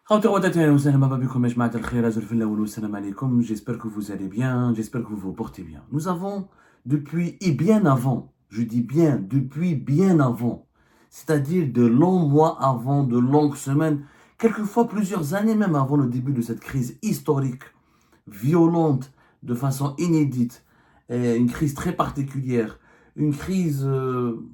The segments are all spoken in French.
J'espère que vous allez bien, j'espère que vous vous portez bien. Nous avons, depuis et bien avant, je dis bien, depuis bien avant, c'est-à-dire de longs mois avant, de longues semaines, quelquefois plusieurs années même avant le début de cette crise historique, violente, de façon inédite, et une crise très particulière, une crise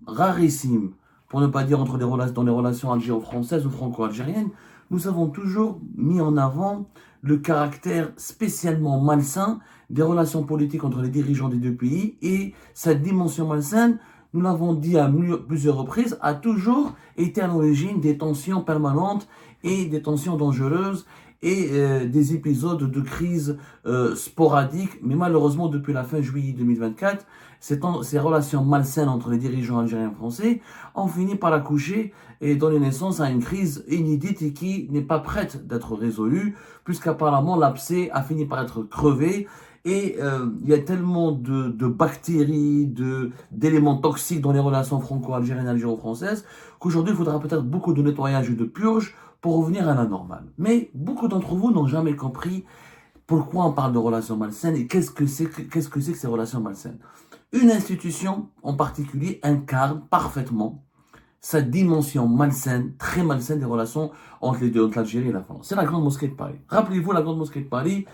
rarissime, pour ne pas dire dans les relations algéro-françaises ou franco-algériennes, nous avons toujours mis en avant le caractère spécialement malsain des relations politiques entre les dirigeants des deux pays, et cette dimension malsaine, nous l'avons dit à plusieurs reprises, a toujours été à l'origine des tensions permanentes et des tensions dangereuses et des épisodes de crise sporadiques. Mais malheureusement, depuis la fin juillet 2024, ces relations malsaines entre les dirigeants algériens et français ont fini par accoucher et donner naissance à une crise inédite et qui n'est pas prête d'être résolue, puisqu'apparemment l'abcès a fini par être crevé. Et il y a tellement de bactéries, d'éléments toxiques dans les relations franco-algériennes et algéro-françaises qu'aujourd'hui il faudra peut-être beaucoup de nettoyage et de purge pour revenir à la normale. Mais beaucoup d'entre vous n'ont jamais compris pourquoi on parle de relations malsaines et qu'est-ce que c'est que ces relations malsaines. Une institution en particulier incarne parfaitement cette dimension malsaine, très malsaine des relations entre les deux, entre l'Algérie et la France. C'est la Grande Mosquée de Paris. Rappelez-vous, la Grande Mosquée de Paris,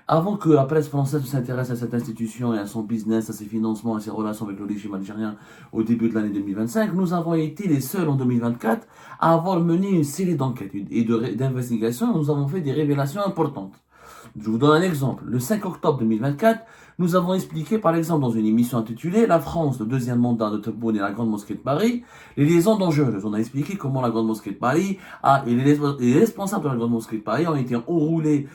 avant que la presse française s'intéresse à cette institution et à son business, à ses financements, à ses relations avec le régime algérien au début de l'année 2025, nous avons été les seuls en 2024 à avoir mené une série d'enquêtes et d'investigations. Nous avons fait des révélations importantes. Je vous donne un exemple. Le 5 octobre 2024, nous avons expliqué, par exemple, dans une émission intitulée La France, le deuxième mandat de Tebboune et la Grande Mosquée de Paris, les liaisons dangereuses. On a expliqué comment la Grande Mosquée de Paris et les responsables de la Grande Mosquée de Paris ont été enroulés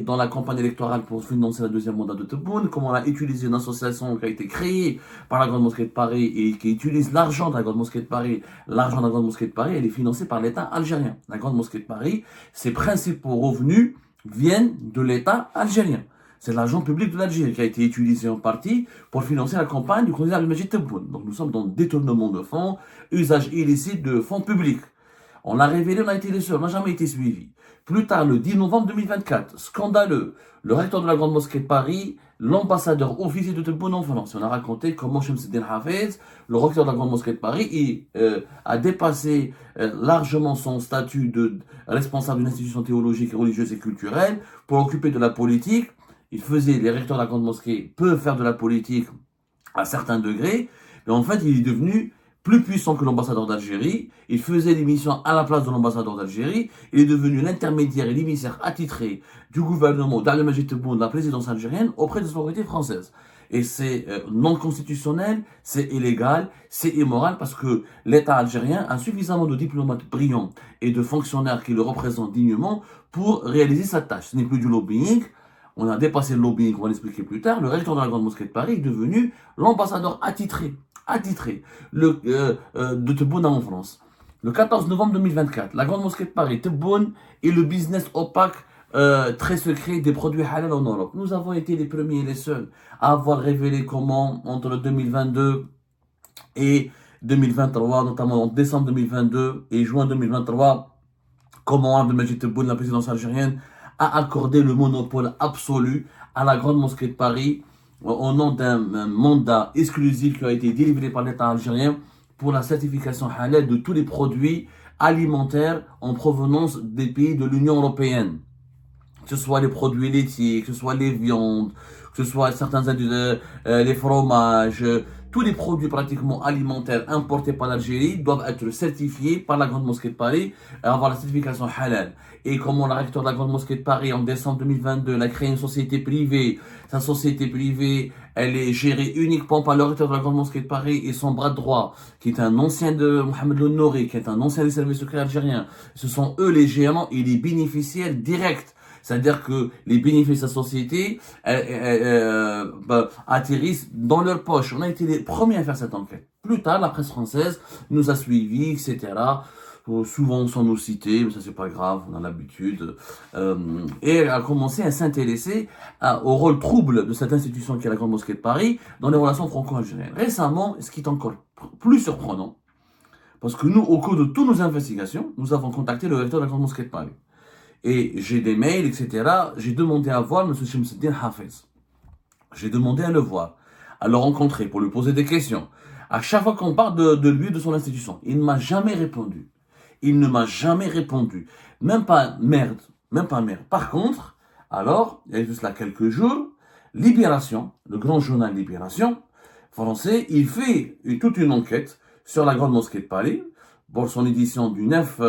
dans la campagne électorale pour financer le deuxième mandat de Tebboune, comment on a utilisé une association qui a été créée par la Grande Mosquée de Paris et qui utilise l'argent de la Grande Mosquée de Paris. L'argent de la Grande Mosquée de Paris, elle est financée par l'État algérien. La Grande Mosquée de Paris, ses principaux revenus viennent de l'État algérien. C'est l'argent public de l'Algérie qui a été utilisé en partie pour financer la campagne du candidat Al-Majid Tebboune. Donc nous sommes dans le détournement de fonds, usage illicite de fonds publics. On l'a révélé, on a été les seuls, on n'a jamais été suivi. Plus tard, le 10 novembre 2024, scandaleux, le recteur de la Grande Mosquée de Paris, l'ambassadeur officiel de Tebboune en France. On a raconté comment Shamsuddin Hafez, le recteur de la Grande Mosquée de Paris, a dépassé largement son statut de responsable d'une institution théologique, religieuse et culturelle pour occuper de la politique. Les recteurs de la Grande Mosquée peuvent faire de la politique à certains degrés, mais en fait, il est devenu plus puissant que l'ambassadeur d'Algérie. Il faisait des missions à la place de l'ambassadeur d'Algérie. Il est devenu l'intermédiaire et l'émissaire attitré du gouvernement d'Al-Majid Tebboune, de la présidence algérienne, auprès des autorités françaises. Et c'est non constitutionnel, c'est illégal, c'est immoral parce que l'État algérien a suffisamment de diplomates brillants et de fonctionnaires qui le représentent dignement pour réaliser sa tâche. Ce n'est plus du lobbying. On a dépassé le lobbying, on va l'expliquer plus tard. Le recteur de la Grande Mosquée de Paris est devenu l'ambassadeur attitré de Tebboune en France. Le 14 novembre 2024, la Grande Mosquée de Paris, Tebboune et le business opaque très secret des produits halal en Europe. Nous avons été les premiers et les seuls à avoir révélé comment, entre 2022 et 2023, notamment en décembre 2022 et juin 2023, comment Abdelmajid Tebboune, la présidence algérienne, a accordé le monopole absolu à la Grande Mosquée de Paris au nom d'un mandat exclusif qui a été délivré par l'État algérien pour la certification halal de tous les produits alimentaires en provenance des pays de l'Union européenne. Que ce soit les produits laitiers, que ce soit les viandes, que ce soit les fromages, tous les produits pratiquement alimentaires importés par l'Algérie doivent être certifiés par la Grande Mosquée de Paris et avoir la certification halal. Et comment la recteur de la Grande Mosquée de Paris, en décembre 2022, a créé une société privée. Sa société privée, elle est gérée uniquement par le recteur de la Grande Mosquée de Paris et son bras droit, qui est un ancien de Mohamed El Nouri, qui est un ancien des services secrets algériens. Ce sont eux les gérants et les bénéficiaires directs. C'est-à-dire que les bénéfices de la société atterrissent dans leur poche. On a été les premiers à faire cette enquête. Plus tard, la presse française nous a suivis, etc. Souvent sans nous citer, mais ça c'est pas grave, on a l'habitude. Et elle a commencé à s'intéresser au rôle trouble de cette institution qui est la Grande Mosquée de Paris dans les relations franco-algériennes. Récemment, ce qui est encore plus surprenant, parce que nous, au cours de toutes nos investigations, nous avons contacté le recteur de la Grande Mosquée de Paris. Et j'ai des mails, etc. J'ai demandé à voir M. Shamsuddin Hafez. J'ai demandé à le voir, à le rencontrer pour lui poser des questions. À chaque fois qu'on parle de lui, de son institution, il ne m'a jamais répondu. Il ne m'a jamais répondu. Même pas merde. Même pas merde. Par contre, alors, il y a juste là quelques jours, Libération, le grand journal Libération, français, il fait toute une enquête sur la grande mosquée de Paris, pour son édition du 9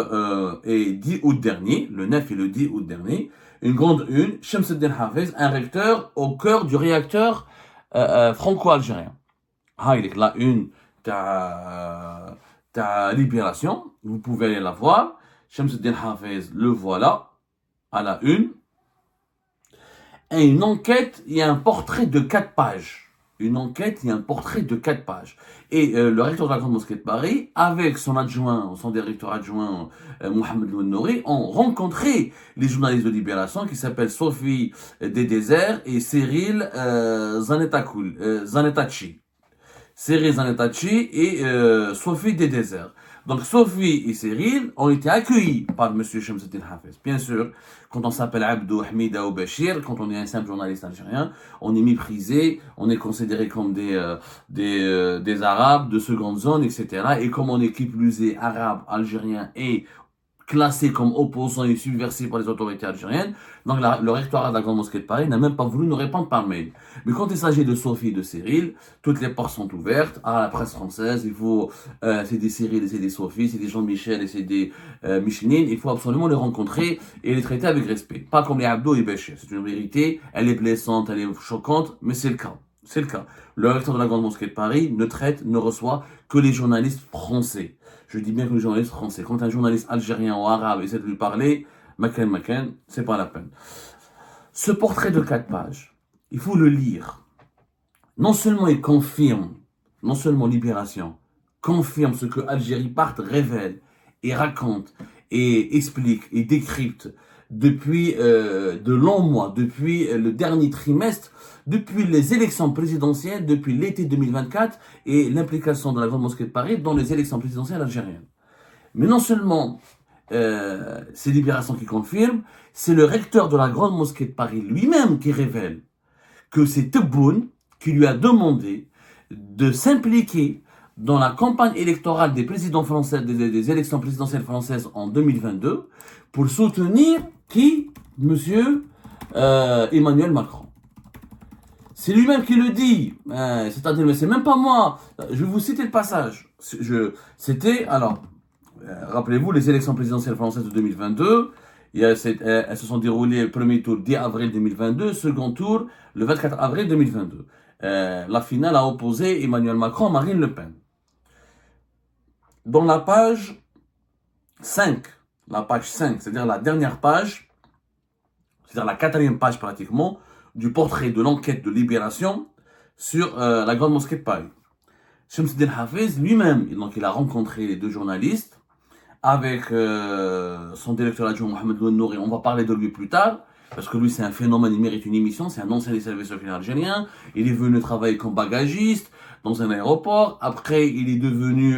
et 10 août dernier, le 9 et le 10 août dernier, une grande une, Shamsuddin Hafez, un recteur au cœur du réacteur franco-algérien. Ah, il est là une, ta Libération, vous pouvez aller la voir, Shamsuddin Hafez, le voilà, à la une, et une enquête, il y a un portrait de 4 pages. Une enquête, il y a un portrait de 4 pages. Et le recteur de la Grande Mosquée de Paris, avec son adjoint, son directeur adjoint, Mohamed Lounouri, ont rencontré les journalistes de Libération qui s'appellent Sophie Desdésert et Cyril Zanetachi. Cyril Zanetachi et Sophie Desdésert. Donc Sophie et Cyril ont été accueillis par M. Shamsuddin Hafez. Bien sûr, quand on s'appelle Abdou, Hamida ou Bachir, quand on est un simple journaliste algérien, on est méprisé, on est considéré comme des Arabes de seconde zone, etc. Et comme on est qui plus est arabe, algérien et classé comme opposant et subversif par les autorités algériennes. Donc le rectorat de la Grande Mosquée de Paris n'a même pas voulu nous répondre par mail. Mais quand il s'agit de Sophie et de Cyril, toutes les portes sont ouvertes à la presse française. Il faut, c'est des Cyril et c'est des Sophie, c'est des Jean-Michel et c'est des Micheline. Il faut absolument les rencontrer et les traiter avec respect. Pas comme les Abdo et Béchir. C'est une vérité, elle est blessante, elle est choquante, mais c'est le cas. C'est le cas. Le recteur de la Grande Mosquée de Paris ne reçoit que les journalistes français. Je dis bien que les journalistes français. Quand un journaliste algérien ou arabe essaie de lui parler, Makan, c'est pas la peine. Ce portrait de 4 pages, il faut le lire. Non seulement il confirme, non seulement Libération, confirme ce que Algérie Part révèle et raconte et explique et décrypte depuis de longs mois, depuis le dernier trimestre, depuis les élections présidentielles, depuis l'été 2024 et l'implication de la Grande Mosquée de Paris dans les élections présidentielles algériennes. Mais non seulement c'est Libération qui confirme, c'est le recteur de la Grande Mosquée de Paris lui-même qui révèle que c'est Tebboune qui lui a demandé de s'impliquer dans la campagne électorale des présidents français, des élections présidentielles françaises en 2022 pour soutenir qui? Monsieur Emmanuel Macron. C'est lui-même qui le dit. C'est-à-dire, mais c'est même pas moi. Je vais vous citer le passage. C'était, alors, rappelez-vous, les élections présidentielles françaises de 2022. Elles se sont déroulées, premier tour 10 avril 2022, second tour le 24 avril 2022. La finale a opposé Emmanuel Macron à Marine Le Pen. Dans la page 5, c'est-à-dire la dernière page, c'est-à-dire la 4e page pratiquement, du portrait de l'enquête de Libération sur la Grande Mosquée de Paris. Shamsuddin Hafez lui-même, donc il a rencontré les 2 journalistes avec son directeur adjoint Mohamed Lounouri. On va parler de lui plus tard, parce que lui c'est un phénomène, il mérite une émission, c'est un ancien des services secrets algériens. Il est venu travailler comme bagagiste dans un aéroport. Après, il est devenu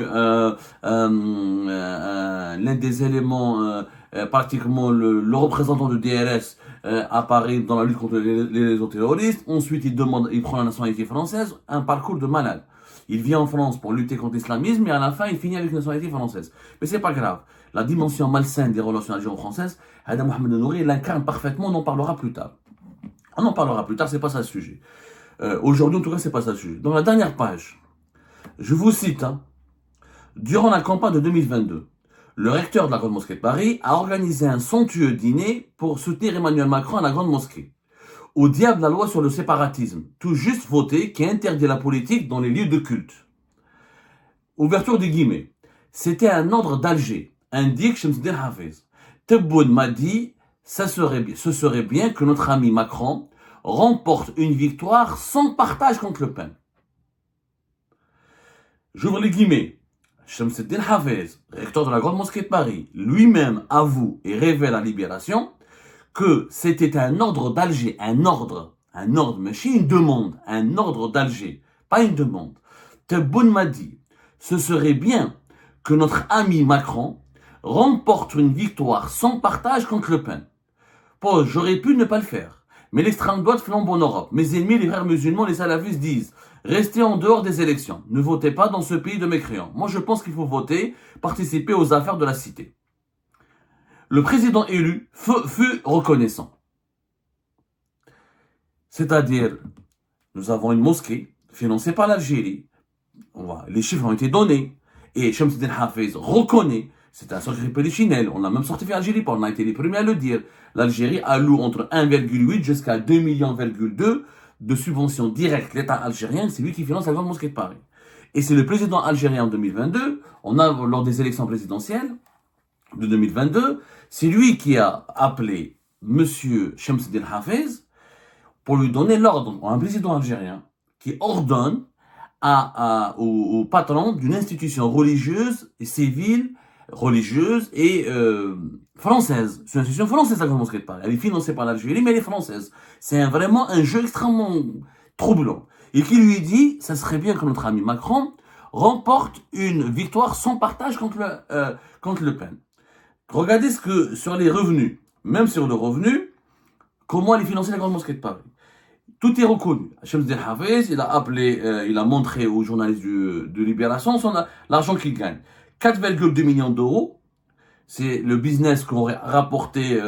l'un des éléments, pratiquement le représentant de DRS à Paris dans la lutte contre les réseaux terroristes. Ensuite, il prend la nationalité française, un parcours de malade. Il vient en France pour lutter contre l'islamisme, mais à la fin, il finit avec une nationalité française. Mais c'est pas grave. La dimension malsaine des relations algéro-françaises, Hada Mohamed Nouri l'incarne parfaitement, on en parlera plus tard. On en parlera plus tard, c'est pas ça le sujet. Aujourd'hui, en tout cas, c'est pas ça le sujet. Dans la dernière page, je vous cite, durant la campagne de 2022, le recteur de la Grande Mosquée de Paris a organisé un somptueux dîner pour soutenir Emmanuel Macron à la Grande Mosquée. Au diable la loi sur le séparatisme, tout juste votée, qui interdit la politique dans les lieux de culte. Ouverture des guillemets. C'était un ordre d'Alger, indique Shamsuddin Hafez. Tebboune m'a dit, ce serait bien que notre ami Macron remporte une victoire sans partage contre Le Pen. J'ouvre les guillemets. Shamsuddin Hafez, recteur de la Grande Mosquée de Paris, lui-même avoue et révèle à Libération que c'était un ordre d'Alger, un ordre, mais c'est une demande, un ordre d'Alger, pas une demande. Tebboune m'a dit, ce serait bien que notre ami Macron remporte une victoire sans partage contre Le Pen. Pause, j'aurais pu ne pas le faire. Mais l'extrême droite flambe en Europe. Mes ennemis, les frères musulmans, les salafistes disent restez en dehors des élections. Ne votez pas dans ce pays de mécréants. Moi, je pense qu'il faut voter, participer aux affaires de la cité. Le président élu fut reconnaissant. C'est-à-dire, nous avons une mosquée financée par l'Algérie. Les chiffres ont été donnés. Et Shamsuddin Hafez reconnaît, c'est un secret polichinelle, on a même certifié Algérie, on a été les premiers à le dire. L'Algérie alloue entre 1,8 jusqu'à 2,2 millions de subventions directes. L'État algérien, c'est lui qui finance la grande mosquée de Paris. Et c'est le président algérien en 2022, lors des élections présidentielles de 2022, c'est lui qui a appelé Monsieur Shamsuddin Hafez pour lui donner l'ordre, un président algérien qui ordonne au patron d'une institution religieuse et civile, religieuse et française. C'est une institution française, la grande mosquée de Paris. Elle est financée par l'Algérie, mais elle est française. C'est vraiment un jeu extrêmement troublant. Et qui lui dit, ça serait bien que notre ami Macron remporte une victoire sans partage contre Le Pen. Regardez sur les revenus, même sur le revenu, comment elle est financée la grande mosquée de Paris. Tout est reconnu. Shamsuddin Hafez, il a montré aux journalistes de Libération l'argent qu'il gagne. 4,2 millions d'euros, c'est le business qu'on aurait rapporté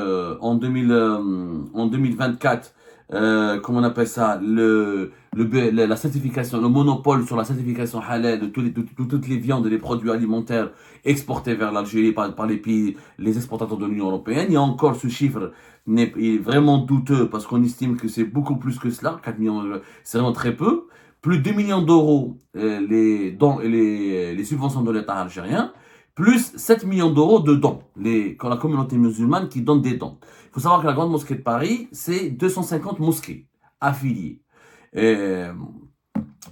en 2024. Comment on appelle ça, la certification, le monopole sur la certification halal de toutes les viandes et les produits alimentaires exportés vers l'Algérie par les pays, les exportateurs de l'Union européenne. Il y a encore ce chiffre est vraiment douteux parce qu'on estime que c'est beaucoup plus que cela. 4 millions, c'est vraiment très peu. Plus de 2 millions d'euros les dons et les subventions de l'État algérien, plus 7 millions d'euros de dons, la communauté musulmane qui donne des dons. Il faut savoir que la Grande Mosquée de Paris, c'est 250 mosquées affiliées. Et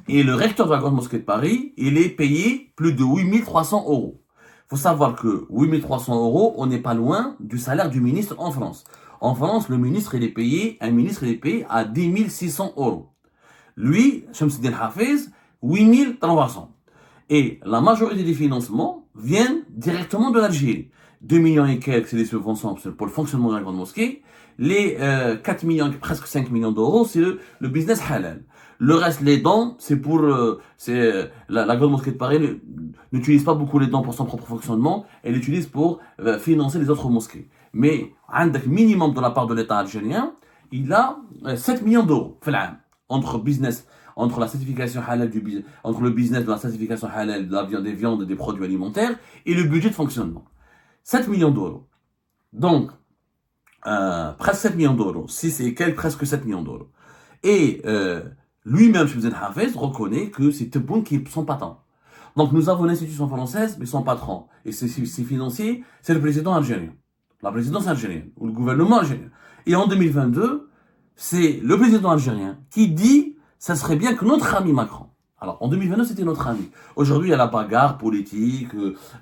le recteur de la Grande Mosquée de Paris, il est payé plus de 8300 euros. Il faut savoir que 8300 euros, on n'est pas loin du salaire du ministre en France. En France, un ministre, il est payé à 10 600 euros. Lui, Shamsuddin Hafez, 8 300. Et la majorité des financements viennent directement de l'Algérie. 2 millions et quelques, c'est des subventions pour le fonctionnement de la grande mosquée. Les 4 millions, presque 5 millions d'euros, c'est le business halal. Le reste, les dons, c'est pour... la grande mosquée de Paris n'utilise pas beaucoup les dons pour son propre fonctionnement, elle l'utilise pour financer les autres mosquées. Mais, un minimum de la part de l'État algérien, il a 7 millions d'euros entre la certification halal entre le business de la certification halal des viandes et des produits alimentaires et le budget de fonctionnement. 7 millions d'euros. Donc, presque 7 millions d'euros. Si c'est presque 7 millions d'euros. Et lui-même, Shamsuddin Hafez, reconnaît que c'est Tebboune qui est son patron. Donc, nous avons l'institution française, mais son patron. Et ses financiers, c'est le président algérien. La présidence algérienne, ou le gouvernement algérien. Et en 2022, c'est le président algérien qui dit ça serait bien que notre ami Macron. Alors, en 2022, c'était notre ami. Aujourd'hui, il y a la bagarre politique,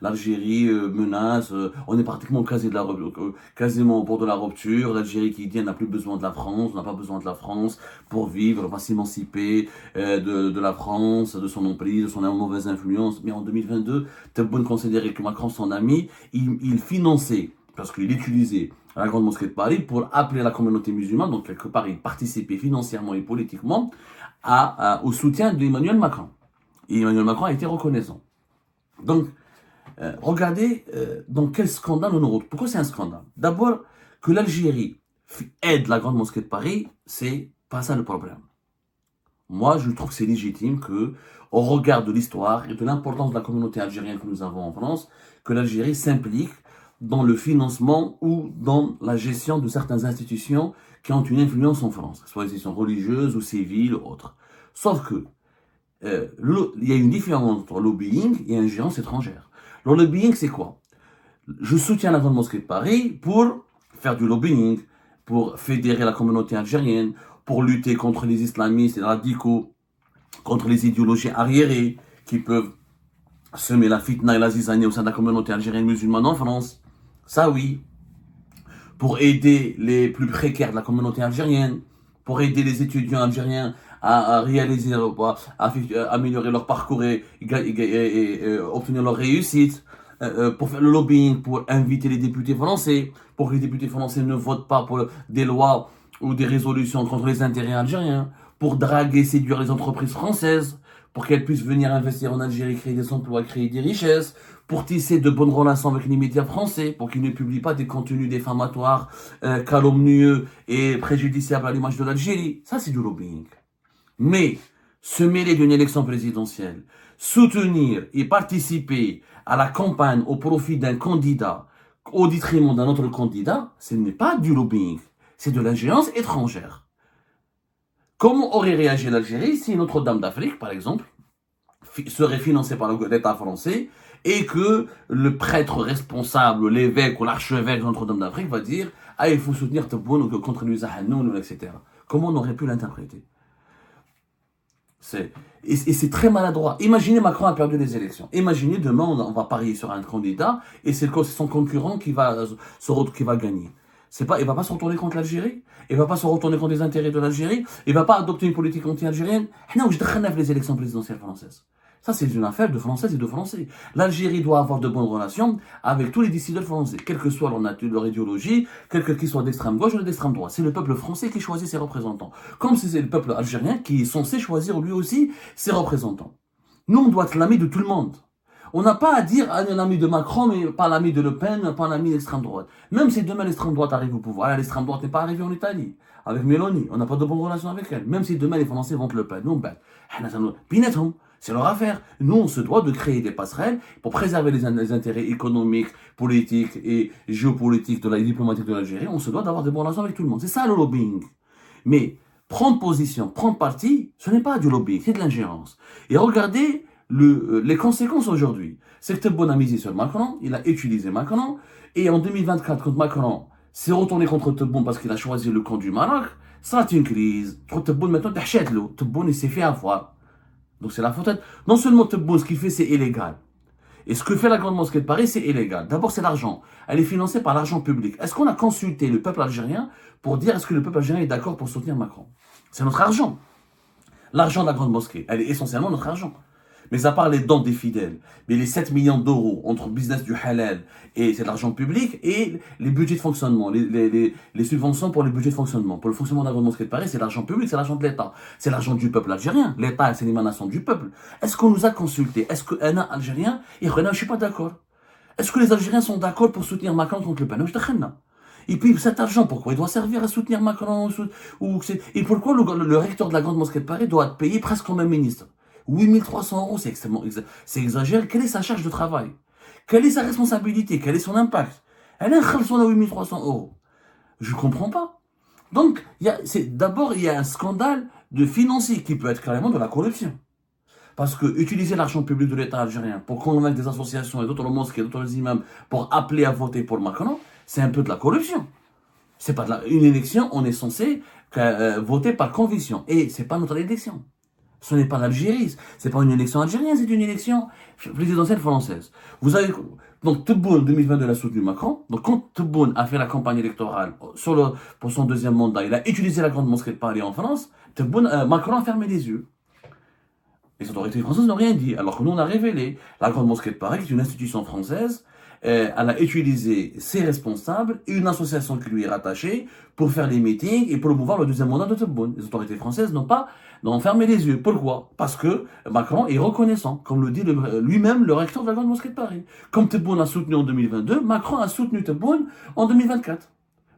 l'Algérie menace, on est pratiquement quasiment au bord de la rupture. L'Algérie qui dit, on n'a plus besoin de la France, on n'a pas besoin de la France pour vivre, on va s'émanciper de la France, de son emprise, de son mauvaise influence. Mais en 2022, Tebboune considérait que Macron, son ami, il finançait, parce qu'il utilisait la Grande Mosquée de Paris pour appeler la communauté musulmane, donc quelque part, il participait financièrement et politiquement au soutien d'Emmanuel Macron. Et Emmanuel Macron a été reconnaissant. Donc, regardez dans quel scandale on nous retrouve. Pourquoi c'est un scandale? D'abord, que l'Algérie aide la Grande Mosquée de Paris, c'est pas ça le problème. Moi, je trouve que c'est légitime que, au regard de l'histoire et de l'importance de la communauté algérienne que nous avons en France, que l'Algérie s'implique dans le financement ou dans la gestion de certaines institutions qui ont une influence en France, que ce soit des institutions religieuses ou civiles ou autres. Sauf que il y a une différence entre lobbying et ingérence étrangère. Le lobbying, c'est quoi? Je soutiens la Grande Mosquée de Paris pour faire du lobbying, pour fédérer la communauté algérienne, pour lutter contre les islamistes et les radicaux, contre les idéologies arriérées qui peuvent semer la fitna et la zizanie au sein de la communauté algérienne musulmane en France. Ça oui. Pour aider les plus précaires de la communauté algérienne, pour aider les étudiants algériens à réaliser, à améliorer leur parcours et obtenir leur réussite. pour faire le lobbying, pour inviter les députés français, pour que les députés français ne votent pas pour des lois ou des résolutions contre les intérêts algériens, pour draguer, séduire les entreprises françaises, pour qu'elles puissent venir investir en Algérie, créer des emplois, créer des richesses, pour tisser de bonnes relations avec les médias français, pour qu'ils ne publient pas des contenus diffamatoires, calomnieux et préjudiciables à l'image de l'Algérie. Ça, c'est du lobbying. Mais se mêler d'une élection présidentielle, soutenir et participer à la campagne au profit d'un candidat au détriment d'un autre candidat, ce n'est pas du lobbying, c'est de l'ingérence étrangère. Comment aurait réagi l'Algérie si Notre-Dame d'Afrique, par exemple, serait financée par l'État français et que le prêtre responsable, l'évêque ou l'archevêque de Notre-Dame d'Afrique va dire « Ah, il faut soutenir Tebboune contre Louisa Hannoun, etc. » Comment on aurait pu l'interpréter? Et c'est très maladroit. Imaginez Macron a perdu les élections. Imaginez demain on va parier sur un candidat et c'est son concurrent qui va gagner. Il va pas se retourner contre l'Algérie, il va pas se retourner contre les intérêts de l'Algérie, il va pas adopter une politique anti-algérienne. Non, je déclenche les élections présidentielles françaises. Ça, c'est une affaire de Françaises et de Français. L'Algérie doit avoir de bonnes relations avec tous les décideurs français, quelle que soit leur idéologie, quel qu'ils soient d'extrême gauche ou d'extrême droite. C'est le peuple français qui choisit ses représentants. Comme c'est le peuple algérien qui est censé choisir lui aussi ses représentants. Nous, on doit être l'ami de tout le monde. On n'a pas à dire un ami de Macron, mais pas l'ami de Le Pen, pas l'ami d'extrême droite. Même si demain l'extrême droite arrive au pouvoir, l'extrême droite n'est pas arrivée en Italie, avec Mélanie, on n'a pas de bonnes relations avec elle. Même si demain les Français votent Le Pen, nous, c'est leur affaire. Nous, on se doit de créer des passerelles pour préserver les intérêts économiques, politiques et géopolitiques de la diplomatique de l'Algérie. On se doit d'avoir des bonnes relations avec tout le monde. C'est ça le lobbying. Mais prendre position, prendre parti, ce n'est pas du lobbying, c'est de l'ingérence. Et regardez les conséquences aujourd'hui. C'est que Tebboune a misé sur Macron, il a utilisé Macron, et en 2024, quand Macron s'est retourné contre Tebboune parce qu'il a choisi le camp du Maroc, ça a été une crise. Tebboune, maintenant, Tebboune, il s'est fait avoir. Donc c'est la faute. Non seulement Tebboune, ce qu'il fait, c'est illégal. Et ce que fait la Grande Mosquée de Paris, c'est illégal. D'abord, c'est l'argent. Elle est financée par l'argent public. Est-ce qu'on a consulté le peuple algérien pour dire est-ce que le peuple algérien est d'accord pour soutenir Macron? C'est notre argent. L'argent de la Grande Mosquée, elle est essentiellement notre argent. Mais à part les dons des fidèles, mais les 7 millions d'euros entre business du halal et c'est de l'argent public et les budgets de fonctionnement, les subventions pour les budgets de fonctionnement. Pour le fonctionnement de la Grande Mosquée de Paris, c'est l'argent public, c'est l'argent de l'État. C'est l'argent du peuple algérien. L'État, c'est l'émanation du peuple. Est-ce qu'on nous a consulté? Est-ce qu'un Algérien, je suis pas d'accord. Est-ce que les Algériens sont d'accord pour soutenir Macron contre le Pen? Et puis cet argent, pourquoi il doit servir à soutenir Macron? Et pourquoi le recteur de la Grande Mosquée de Paris doit être payé presque comme un ministre? 8300 €, c'est extrêmement exagéré. Quelle est sa charge de travail? Quelle est sa responsabilité? Quel est son impact? Elle a un khalson à 8300 €. Je ne comprends pas. Donc, d'abord, il y a un scandale de financier qui peut être carrément de la corruption. Parce que utiliser l'argent public de l'État algérien pour convaincre des associations et d'autres mosquées, d'autres imams pour appeler à voter pour Macron, c'est un peu de la corruption. C'est pas une élection, on est censé voter par conviction. Et c'est pas notre élection. Ce n'est pas l'Algérie, c'est pas une élection algérienne, c'est une élection présidentielle française. Donc Tebboune 2022 a soutenu Macron. Donc quand Tebboune a fait la campagne électorale pour son deuxième mandat, il a utilisé la Grande Mosquée de Paris en France. Macron a fermé les yeux. Les autorités françaises n'ont rien dit, alors que nous on a révélé. La Grande Mosquée de Paris, qui est une institution française, elle a utilisé ses responsables et une association qui lui est rattachée pour faire les meetings et promouvoir le deuxième mandat de Tebboune. Les autorités françaises n'ont fermé les yeux. Pourquoi? Parce que Macron est reconnaissant, comme le dit lui-même le recteur de la Grande Mosquée de Paris. Comme Tebboune a soutenu en 2022, Macron a soutenu Tebboune en 2024.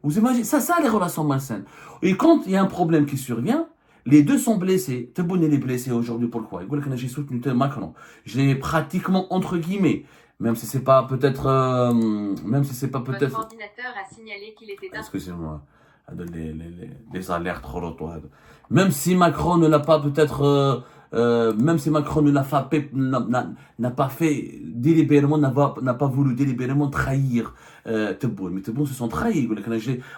Vous imaginez? Ça les relations malsaines. Et quand il y a un problème qui survient, les deux sont blessés. Tebboune est blessé aujourd'hui. Pourquoi? Il dit que j'ai soutenu Macron. Je l'ai pratiquement entre guillemets. Même si c'est pas peut-être. Votre ordinateur a signalé qu'il était. Excusez-moi. Les alertes trop. Même si Macron ne l'a pas peut-être. Même si Macron ne l'a pas fait délibérément, n'a pas voulu délibérément trahir Tebboune. Mais Tebboune se sont trahis.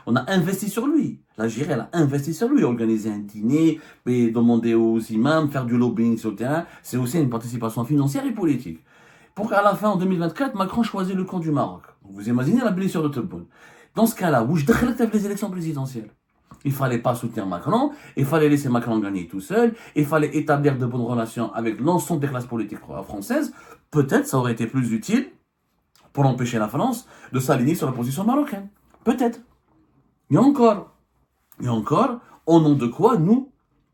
On a investi sur lui. L'Algérie, elle a investi sur lui. Organiser un dîner, demander aux imams, faire du lobbying sur le terrain. C'est aussi une participation financière et politique. Pour qu'à la fin, en 2024, Macron choisit le camp du Maroc. Vous imaginez la blessure de Tebboune. Dans ce cas-là, où je déclare les élections présidentielles, il fallait pas soutenir Macron, il fallait laisser Macron gagner tout seul, il fallait établir de bonnes relations avec l'ensemble des classes politiques françaises. Peut-être ça aurait été plus utile pour empêcher la France de s'aligner sur la position marocaine. Peut-être. Et encore, au nom de quoi, nous,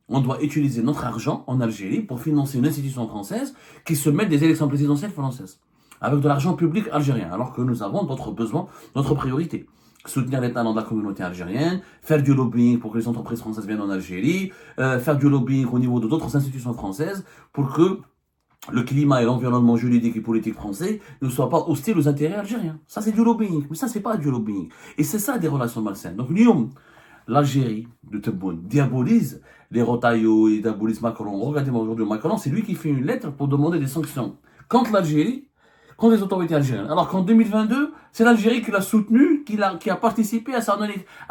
on doit utiliser notre argent en Algérie pour financer une institution française qui se met des élections présidentielles françaises, avec de l'argent public algérien, alors que nous avons d'autres besoins, d'autres priorités. Soutenir les talents de la communauté algérienne, faire du lobbying pour que les entreprises françaises viennent en Algérie, faire du lobbying au niveau d'autres institutions françaises pour que le climat et l'environnement juridique et politique français ne soient pas hostiles aux intérêts algériens. Ça, c'est du lobbying. Mais ça, c'est pas du lobbying. Et c'est ça, des relations malsaines. Donc, Lyon, l'Algérie de Tebboune diabolise les Rotaillot et diabolise Macron. Regardez-moi aujourd'hui Macron, c'est lui qui fait une lettre pour demander des sanctions contre l'Algérie, contre les autorités algériennes. Alors qu'en 2022, c'est l'Algérie qui l'a soutenu, qui a participé à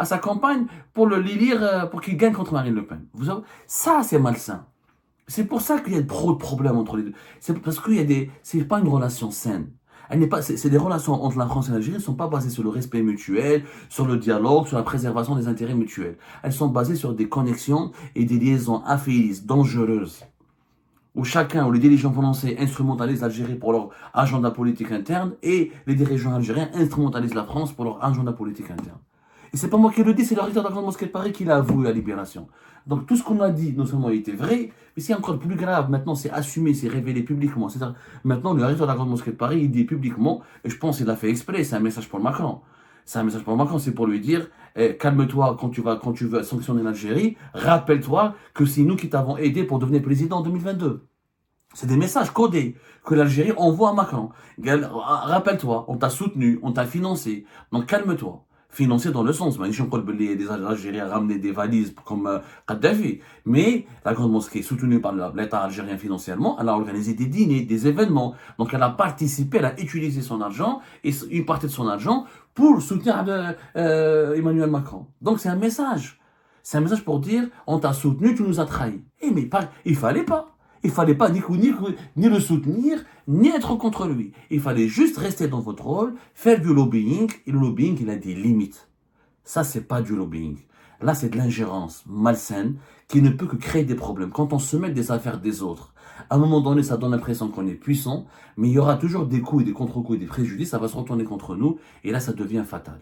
sa campagne pour l'élire, pour qu'il gagne contre Marine Le Pen. Vous savez, ça, c'est malsain. C'est pour ça qu'il y a trop de problèmes entre les deux. C'est parce qu'il y a c'est pas une relation saine. Elle n'est pas, c'est des relations entre la France et l'Algérie ne sont pas basées sur le respect mutuel, sur le dialogue, sur la préservation des intérêts mutuels. Elles sont basées sur des connexions et des liaisons affairistes, dangereuses, où chacun, où les dirigeants français instrumentalisent l'Algérie pour leur agenda politique interne et les dirigeants algériens instrumentalisent la France pour leur agenda politique interne. Et c'est pas moi qui le dis, c'est le recteur de la Grande Mosquée de Paris qui l'a avoué à Libération. Donc tout ce qu'on a dit, non seulement était vrai, mais c'est encore plus grave. Maintenant, c'est assumé, c'est révélé publiquement. C'est-à-dire, maintenant, le recteur de la Grande Mosquée de Paris, il dit publiquement, et je pense qu'il l'a fait exprès, c'est un message pour Macron. C'est un message pour Macron, c'est pour lui dire, calme-toi quand tu veux sanctionner l'Algérie, rappelle-toi que c'est nous qui t'avons aidé pour devenir président en 2022. C'est des messages codés que l'Algérie envoie à Macron. Rappelle-toi, on t'a soutenu, on t'a financé, donc calme-toi. Financé dans le sens, des Algériens ramener des valises comme Kadhafi. Mais la Grande Mosquée, soutenue par l'État algérien financièrement, elle a organisé des dîners, des événements. Donc elle a participé, elle a utilisé son argent, et une partie de son argent, pour soutenir Emmanuel Macron. Donc c'est un message. C'est un message pour dire, on t'a soutenu, tu nous as trahis. Mais il fallait pas. Il fallait pas ni le soutenir, ni être contre lui. Il fallait juste rester dans votre rôle, faire du lobbying, et le lobbying, il a des limites. Ça, c'est pas du lobbying. Là, c'est de l'ingérence malsaine qui ne peut que créer des problèmes. Quand on se mêle des affaires des autres, à un moment donné, ça donne l'impression qu'on est puissant, mais il y aura toujours des coups et des contre-coups et des préjudices, ça va se retourner contre nous, et là, ça devient fatal.